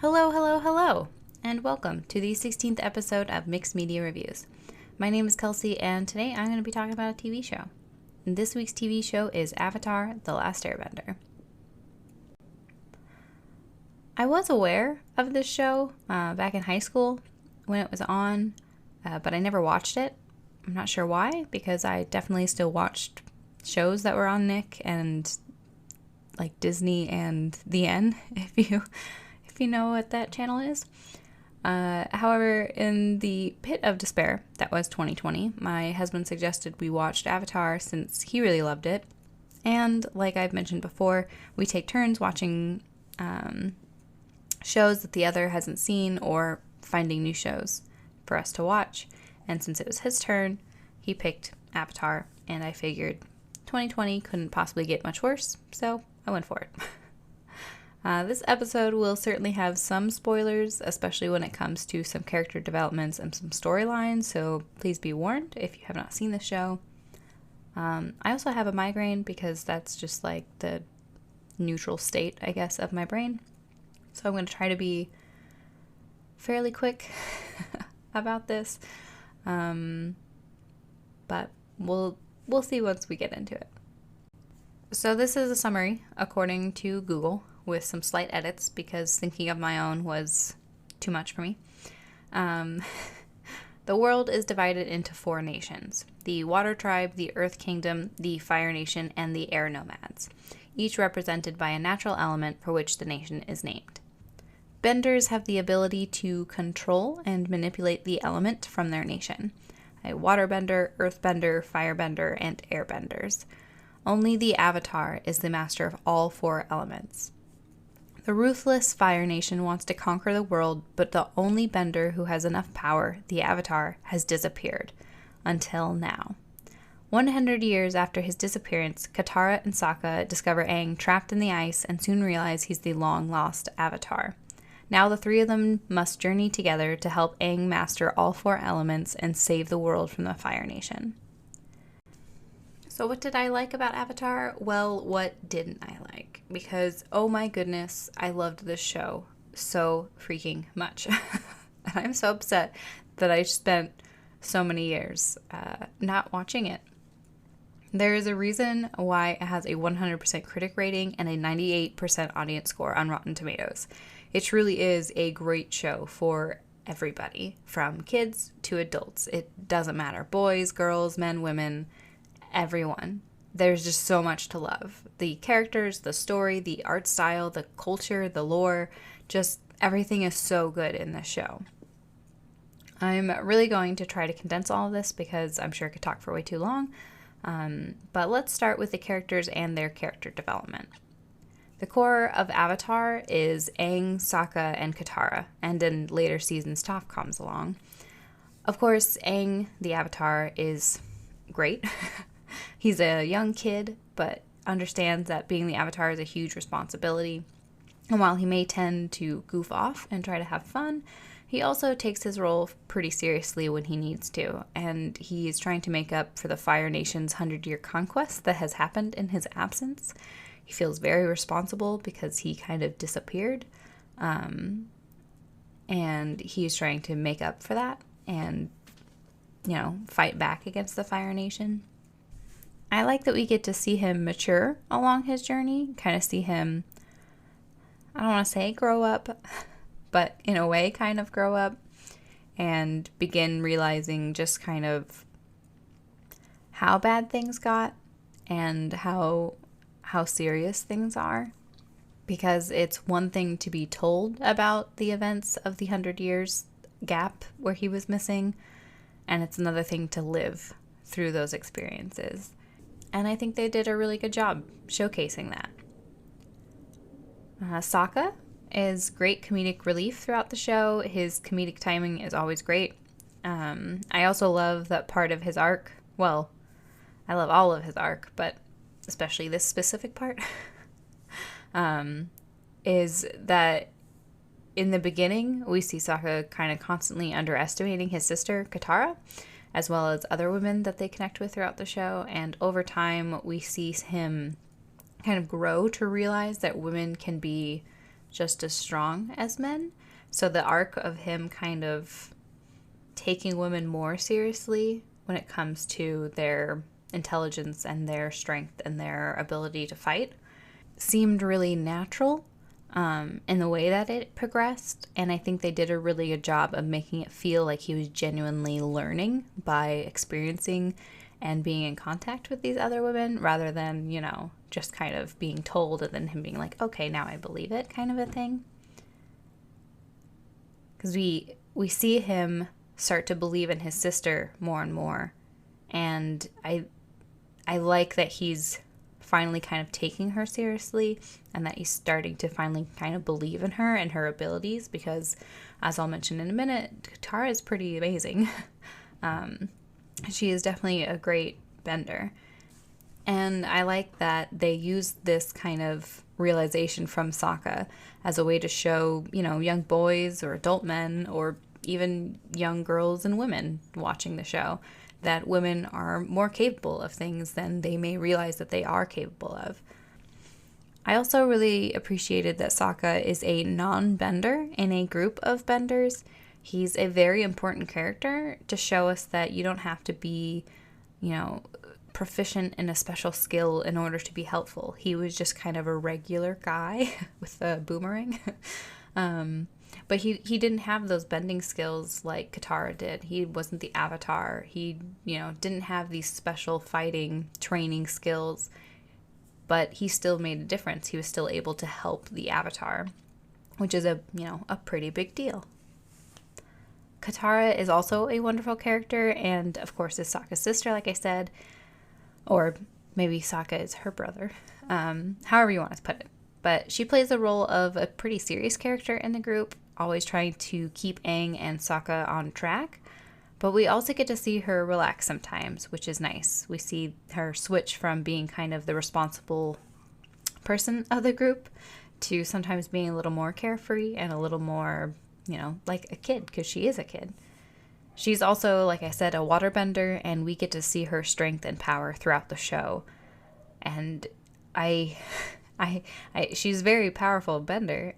Hello, hello, hello, and welcome to the 16th episode of Mixed Media Reviews. My name is Kelsey, and today I'm going to be talking about a TV show. And this week's TV show is Avatar: The Last Airbender. I was aware of this show back in high school when it was on, but I never watched it. I'm not sure why, because I definitely still watched shows that were on Nick and like Disney and The N, if you know what that channel is. However, in the pit of despair that was 2020, my husband suggested we watched Avatar since he really loved it. And like I've mentioned before, we take turns watching shows that the other hasn't seen or finding new shows for us to watch. And since it was his turn, he picked Avatar, and I figured 2020 couldn't possibly get much worse, so I went for it. This episode will certainly have some spoilers, especially when it comes to some character developments and some storylines, so please be warned if you have not seen the show. I also have a migraine because that's just like the neutral state, I guess, of my brain. So I'm going to try to be fairly quick about this, but we'll see once we get into it. So this is a summary according to Google, with some slight edits because thinking of my own was too much for me. The world is divided into 4 nations: the Water Tribe, the Earth Kingdom, the Fire Nation, and the Air Nomads, each represented by a natural element for which the nation is named. Benders have the ability to control and manipulate the element from their nation: a waterbender, earthbender, firebender, and airbenders. Only the Avatar is the master of all 4 elements. The ruthless Fire Nation wants to conquer the world, but the only bender who has enough power, the Avatar, has disappeared. Until now. 100 years after his disappearance, Katara and Sokka discover Aang trapped in the ice and soon realize he's the long-lost Avatar. Now the 3 of them must journey together to help Aang master all 4 elements and save the world from the Fire Nation. So what did I like about Avatar? Well, what didn't I like? Because, oh my goodness, I loved this show so freaking much. And I'm so upset that I spent so many years not watching it. There is a reason why it has a 100% critic rating and a 98% audience score on Rotten Tomatoes. It truly is a great show for everybody, from kids to adults. It doesn't matter. Boys, girls, men, women, everyone. There's just so much to love. The characters, the story, the art style, the culture, the lore, just everything is so good in this show. I'm really going to try to condense all of this because I'm sure I could talk for way too long. But let's start with the characters and their character development. The core of Avatar is Aang, Sokka, and Katara, and in later seasons Toph comes along. Of course, Aang, the Avatar, is great. He's a young kid, but understands that being the Avatar is a huge responsibility. And while he may tend to goof off and try to have fun, he also takes his role pretty seriously when he needs to. And he is trying to make up for the Fire Nation's 100-year conquest that has happened in his absence. He feels very responsible because he kind of disappeared. And he's trying to make up for that and, fight back against the Fire Nation. I like that we get to see him mature along his journey, kind of see him, I don't want to say grow up, but in a way kind of grow up and begin realizing just kind of how bad things got and how serious things are. Because it's one thing to be told about the events of the 100 years gap where he was missing, and it's another thing to live through those experiences. And I think they did a really good job showcasing that. Sokka is great comedic relief throughout the show. His comedic timing is always great. I also love that part of his arc. Well, I love all of his arc, but especially this specific part, is that in the beginning, we see Sokka kind of constantly underestimating his sister, Katara, as well as other women that they connect with throughout the show. And over time, we see him kind of grow to realize that women can be just as strong as men. So the arc of him kind of taking women more seriously when it comes to their intelligence and their strength and their ability to fight seemed really natural in the way that it progressed. And I think they did a really good job of making it feel like he was genuinely learning by experiencing and being in contact with these other women rather than, just kind of being told and then him being like, okay, now I believe it kind of a thing. Because we see him start to believe in his sister more and more. And I like that he's finally kind of taking her seriously and that he's starting to finally kind of believe in her and her abilities because, as I'll mention in a minute, Katara is pretty amazing. She is definitely a great bender. And I like that they use this kind of realization from Sokka as a way to show, young boys or adult men or even young girls and women watching the show that women are more capable of things than they may realize that they are capable of. I also really appreciated that Sokka is a non-bender in a group of benders. He's a very important character to show us that you don't have to be, proficient in a special skill in order to be helpful. He was just kind of a regular guy with a boomerang. But he didn't have those bending skills like Katara did. He wasn't the Avatar. He, didn't have these special fighting training skills. But he still made a difference. He was still able to help the Avatar, which is a pretty big deal. Katara is also a wonderful character and, of course, is Sokka's sister, like I said. Or maybe Sokka is her brother. However you want to put it. But she plays the role of a pretty serious character in the group, always trying to keep Aang and Sokka on track. But we also get to see her relax sometimes, which is nice. We see her switch from being kind of the responsible person of the group to sometimes being a little more carefree and a little more, like a kid, because she is a kid. She's also, like I said, a waterbender, and we get to see her strength and power throughout the show. And she's a very powerful bender,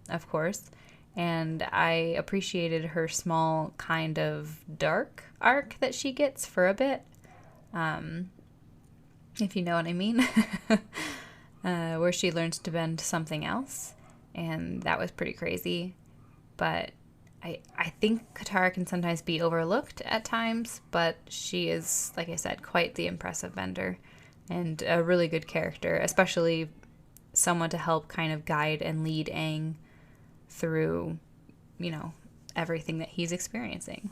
of course, and I appreciated her small kind of dark arc that she gets for a bit, if you know what I mean, where she learns to bend something else, and that was pretty crazy, but I think Katara can sometimes be overlooked at times, but she is, like I said, quite the impressive bender, and a really good character, especially someone to help kind of guide and lead Aang through, everything that he's experiencing.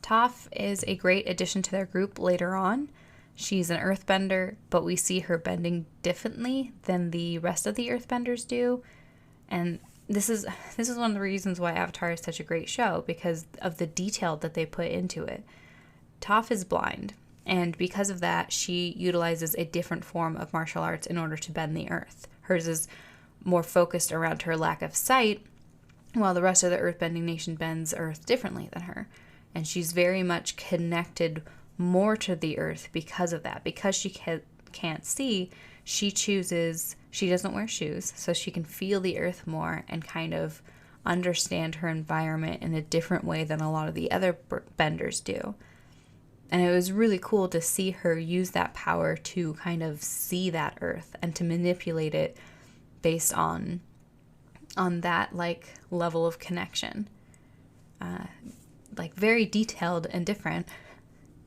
Toph is a great addition to their group later on. She's an earthbender, but we see her bending differently than the rest of the earthbenders do. And this is one of the reasons why Avatar is such a great show, because of the detail that they put into it. Toph is blind, and because of that, she utilizes a different form of martial arts in order to bend the earth. Hers is more focused around her lack of sight, while the rest of the earthbending nation bends earth differently than her. And she's very much connected more to the earth because of that. Because she can't see, she doesn't wear shoes, so she can feel the earth more and kind of understand her environment in a different way than a lot of the other benders do. And it was really cool to see her use that power to kind of see that earth and to manipulate it based on that level of connection. Very detailed and different,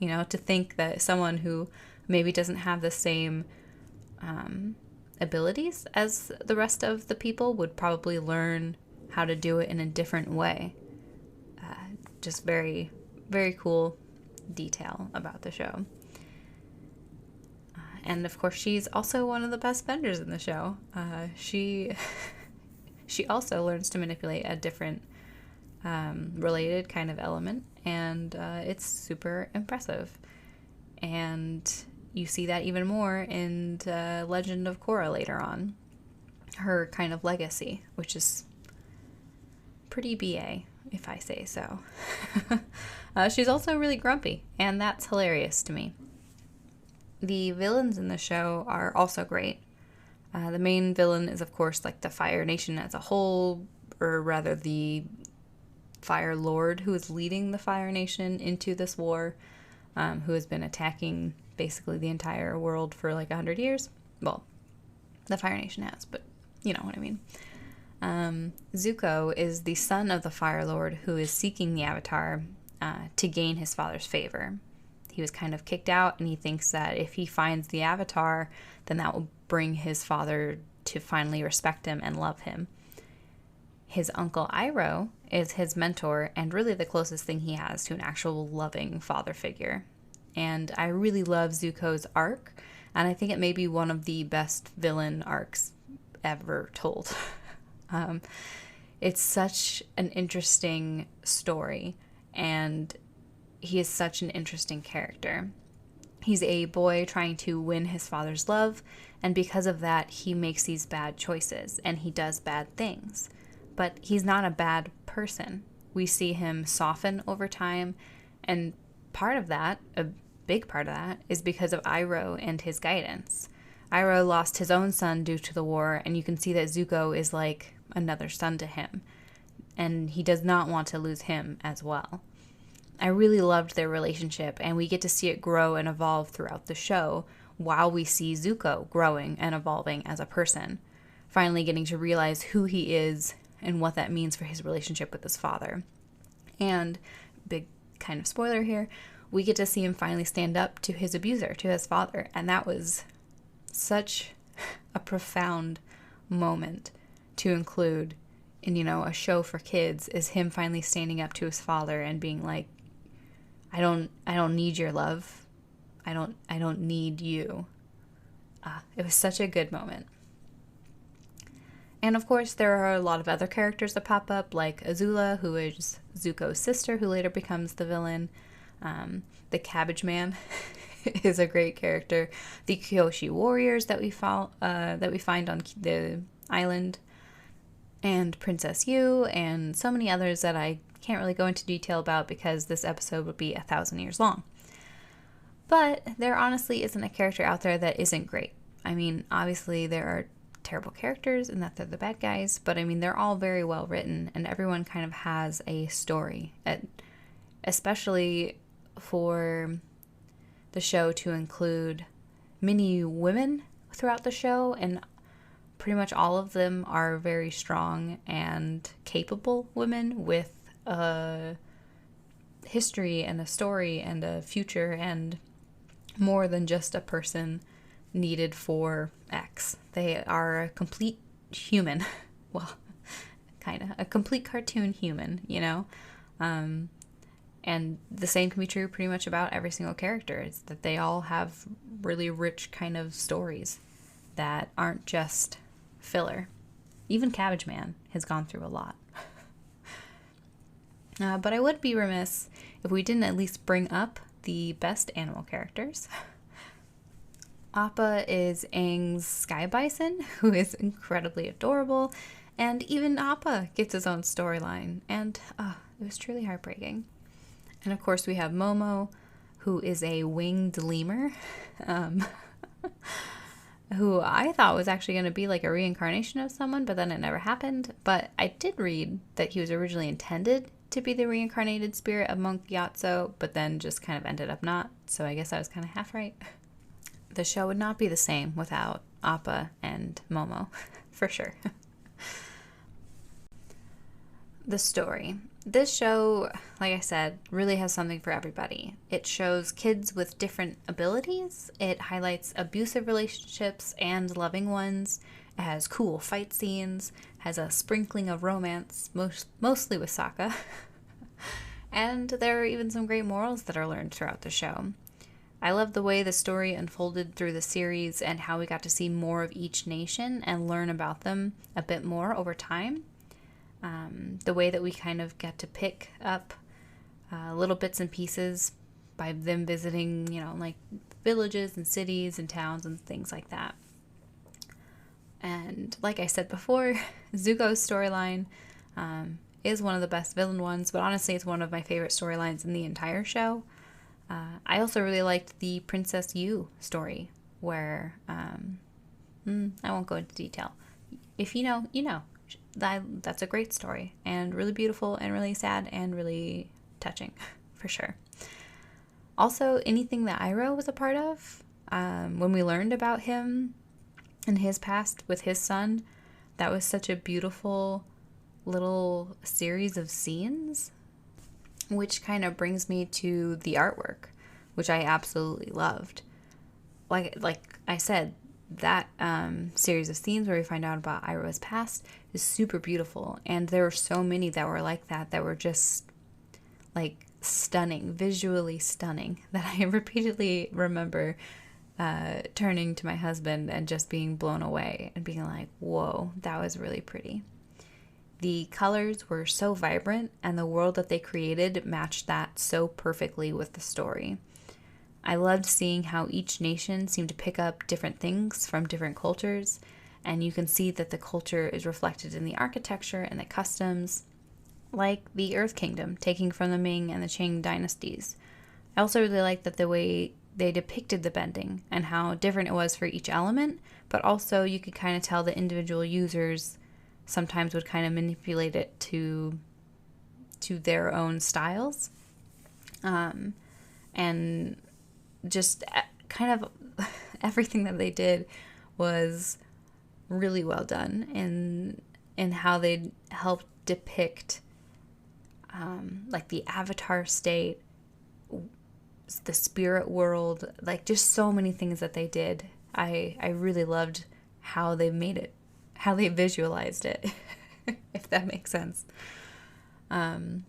to think that someone who maybe doesn't have the same abilities as the rest of the people would probably learn how to do it in a different way. Just very, very cool detail about the show. And of course, she's also one of the best benders in the show. She also learns to manipulate a different related kind of element, and it's super impressive. And you see that even more in Legend of Korra later on. Her kind of legacy, which is pretty BA, if I say so. She's also really grumpy, and that's hilarious to me. The villains in the show are also great. The main villain is, of course, like the Fire Nation as a whole, or rather the Fire Lord who is leading the Fire Nation into this war, who has been attacking basically the entire world for like 100 years. Well, the Fire Nation has, but you know what I mean. Zuko is the son of the Fire Lord who is seeking the Avatar to gain his father's favor. He was kind of kicked out, and he thinks that if he finds the Avatar, then that will bring his father to finally respect him and love him. His uncle Iroh is his mentor and really the closest thing he has to an actual loving father figure. And I really love Zuko's arc, and I think it may be one of the best villain arcs ever told. It's such an interesting story, and he is such an interesting character. He's a boy trying to win his father's love, and because of that, he makes these bad choices, and he does bad things. But he's not a bad person. We see him soften over time, and part of that, a big part of that, is because of Iroh and his guidance. Iroh lost his own son due to the war, and you can see that Zuko is like another son to him, and he does not want to lose him as well. I really loved their relationship, and we get to see it grow and evolve throughout the show while we see Zuko growing and evolving as a person, finally getting to realize who he is and what that means for his relationship with his father. And, big kind of spoiler here, we get to see him finally stand up to his abuser, to his father, and that was such a profound moment to include in, you know, a show for kids, is him finally standing up to his father and being like, I don't need your love. I don't need you. It was such a good moment. And of course, there are a lot of other characters that pop up, like Azula, who is Zuko's sister, who later becomes the villain. The Cabbage Man is a great character. The Kyoshi warriors that we find on the island, and Princess Yu, and so many others that I can't really go into detail about because this episode would be 1,000 years long. But there honestly isn't a character out there that isn't great. I mean, obviously there are terrible characters and that they're the bad guys, but I mean, they're all very well written, and everyone kind of has a story, especially for the show to include many women throughout the show, and pretty much all of them are very strong and capable women with a history and a story and a future and more than just a person needed for X. They are a complete human. Well, kind of. A complete cartoon human, you know? And the same can be true pretty much about every single character. It's that they all have really rich kind of stories that aren't just filler. Even Cabbage Man has gone through a lot. But I would be remiss if we didn't at least bring up the best animal characters. Appa is Aang's sky bison, who is incredibly adorable, and even Appa gets his own storyline, and it was truly heartbreaking. And of course we have Momo, who is a winged lemur, who I thought was actually going to be like a reincarnation of someone, but then it never happened. But I did read that he was originally intended to be the reincarnated spirit of Monk Gyatso, but then just kind of ended up not, so I guess I was kind of half right. The show would not be the same without Appa and Momo, for sure. The story. This show, like I said, really has something for everybody. It shows kids with different abilities. It highlights abusive relationships and loving ones. It has cool fight scenes, has a sprinkling of romance, mostly with Sokka. And there are even some great morals that are learned throughout the show. I love the way the story unfolded through the series and how we got to see more of each nation and learn about them a bit more over time. The way that we kind of get to pick up little bits and pieces by them visiting, you know, like villages and cities and towns and things like that. And like I said before, Zuko's storyline is one of the best villain ones, but honestly it's one of my favorite storylines in the entire show. I also really liked the Princess Yu story, where I won't go into detail. If you know, you know. That's a great story, and really beautiful, and really sad, and really touching, for sure. Also, anything that Iroh was a part of, when we learned about him and his past with his son, that was such a beautiful little series of scenes, which kind of brings me to the artwork, which I absolutely loved. Like I said, that series of scenes where we find out about Iroh's past is super beautiful, and there were so many that were like that were just like stunning, visually stunning, that I repeatedly remember turning to my husband and just being blown away and being like, whoa, that was really pretty. The colors were so vibrant, and the world that they created matched that so perfectly with the story. I loved seeing how each nation seemed to pick up different things from different cultures, and you can see that the culture is reflected in the architecture and the customs, like the Earth Kingdom, taking from the Ming and the Qing dynasties. I also really liked that the way they depicted the bending and how different it was for each element, but also you could kind of tell the individual users sometimes would kind of manipulate it to their own styles. And just kind of everything that they did was really well done in how they helped depict like the avatar state, the spirit world, like just so many things that they did. I really loved how they made it, how they visualized it, if that makes sense. And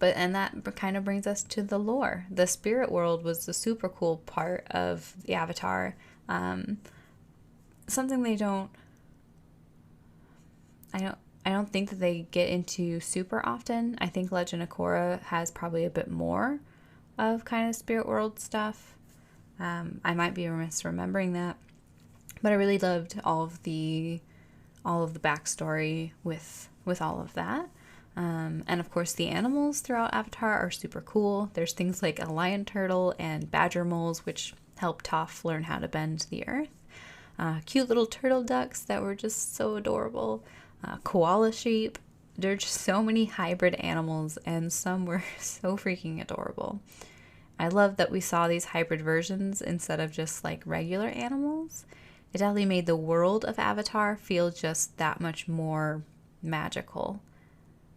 that kind of brings us to the lore. The spirit world was the super cool part of the Avatar. Something I don't think that they get into super often. I think Legend of Korra has probably a bit more of kind of spirit world stuff. I might be remiss remembering that, but I really loved all of the backstory with all of that. And of course, the animals throughout Avatar are super cool. There's things like a lion turtle and badger moles, which help Toph learn how to bend the earth. Cute little turtle ducks that were just so adorable. Koala sheep. There's just so many hybrid animals, and some were so freaking adorable. I love that we saw these hybrid versions instead of just like regular animals. It definitely made the world of Avatar feel just that much more magical.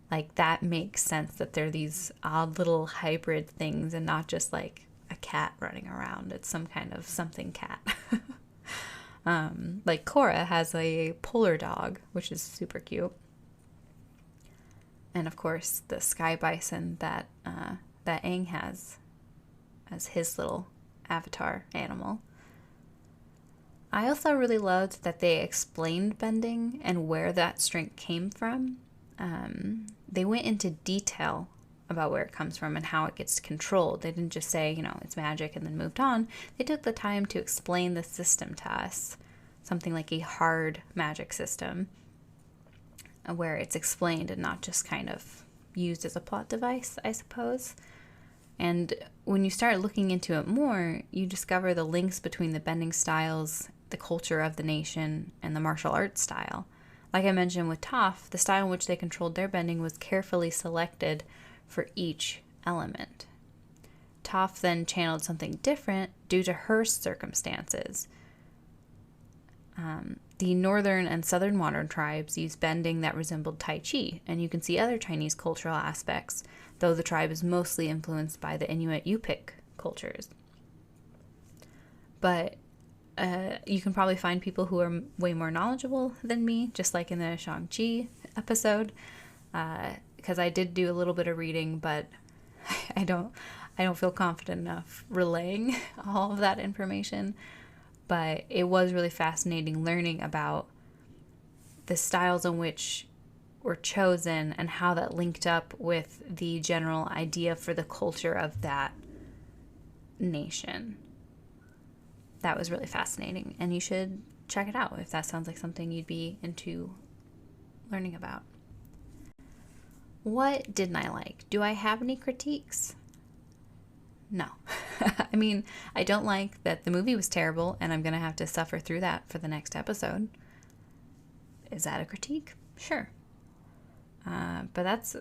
Like, that makes sense that they're these odd little hybrid things and not just like a cat running around. It's some kind of something cat. Like Korra has a polar dog, which is super cute. And of course, the sky bison that Aang has as his little avatar animal. I also really loved that they explained bending and where that strength came from. They went into detail about where it comes from and how it gets controlled. They didn't just say, it's magic and then moved on. They took the time to explain the system to us, something like a hard magic system, where it's explained and not just kind of used as a plot device, I suppose. And when you start looking into it more, you discover the links between the bending styles, the culture of the nation, and the martial arts style. Like I mentioned with Toph, the style in which they controlled their bending was carefully selected for each element. Toph then channeled something different due to her circumstances. The northern and southern modern tribes used bending that resembled Tai Chi, and you can see other Chinese cultural aspects, though the tribe is mostly influenced by the Inuit Yupik cultures. But you can probably find people who are way more knowledgeable than me, just like in the Shang-Chi episode, because I did do a little bit of reading, but I don't feel confident enough relaying all of that information. But it was really fascinating learning about the styles in which were chosen and how that linked up with the general idea for the culture of that nation. That was really fascinating, and you should check it out if that sounds like something you'd be into learning about. What didn't I like? Do I have any critiques? No. I mean, I don't like that the movie was terrible and I'm going to have to suffer through that for the next episode. Is that a critique? Sure. But that's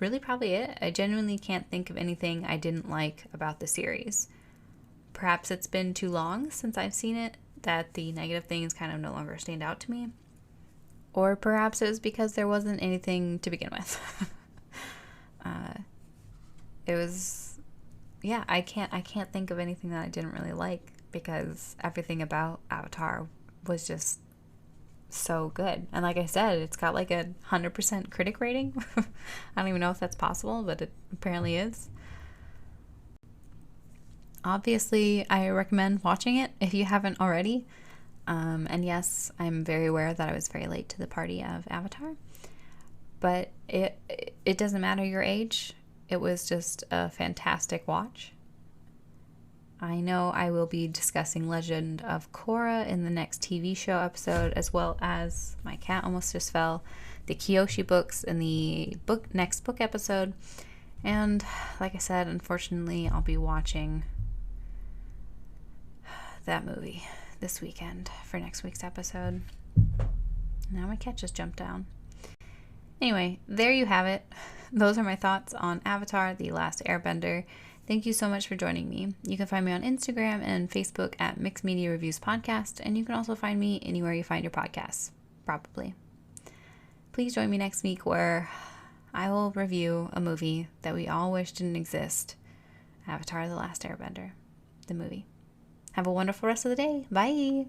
really probably it. I genuinely can't think of anything I didn't like about the series. Perhaps it's been too long since I've seen it that the negative things kind of no longer stand out to me. Or perhaps it was because there wasn't anything to begin with. It was, yeah, I can't think of anything that I didn't really like because everything about Avatar was just so good. And like I said, it's got like 100% critic rating. I don't even know if that's possible, but it apparently is. Obviously, I recommend watching it if you haven't already. And yes, I'm very aware that I was very late to the party of Avatar. But it doesn't matter your age. It was just a fantastic watch. I know I will be discussing Legend of Korra in the next TV show episode, as well as my cat almost just fell, the Kyoshi books in the next book episode. And like I said, unfortunately, I'll be watching that movie this weekend for next week's episode. Now my cat just jumped down. Anyway, there you have it. Those are my thoughts on Avatar: The Last Airbender. Thank you so much for joining me. You can find me on Instagram and Facebook at Mixed Media Reviews Podcast, and you can also find me anywhere you find your podcasts, probably. Please join me next week where I will review a movie that we all wish didn't exist, Avatar: The Last Airbender, the movie. Have a wonderful rest of the day. Bye!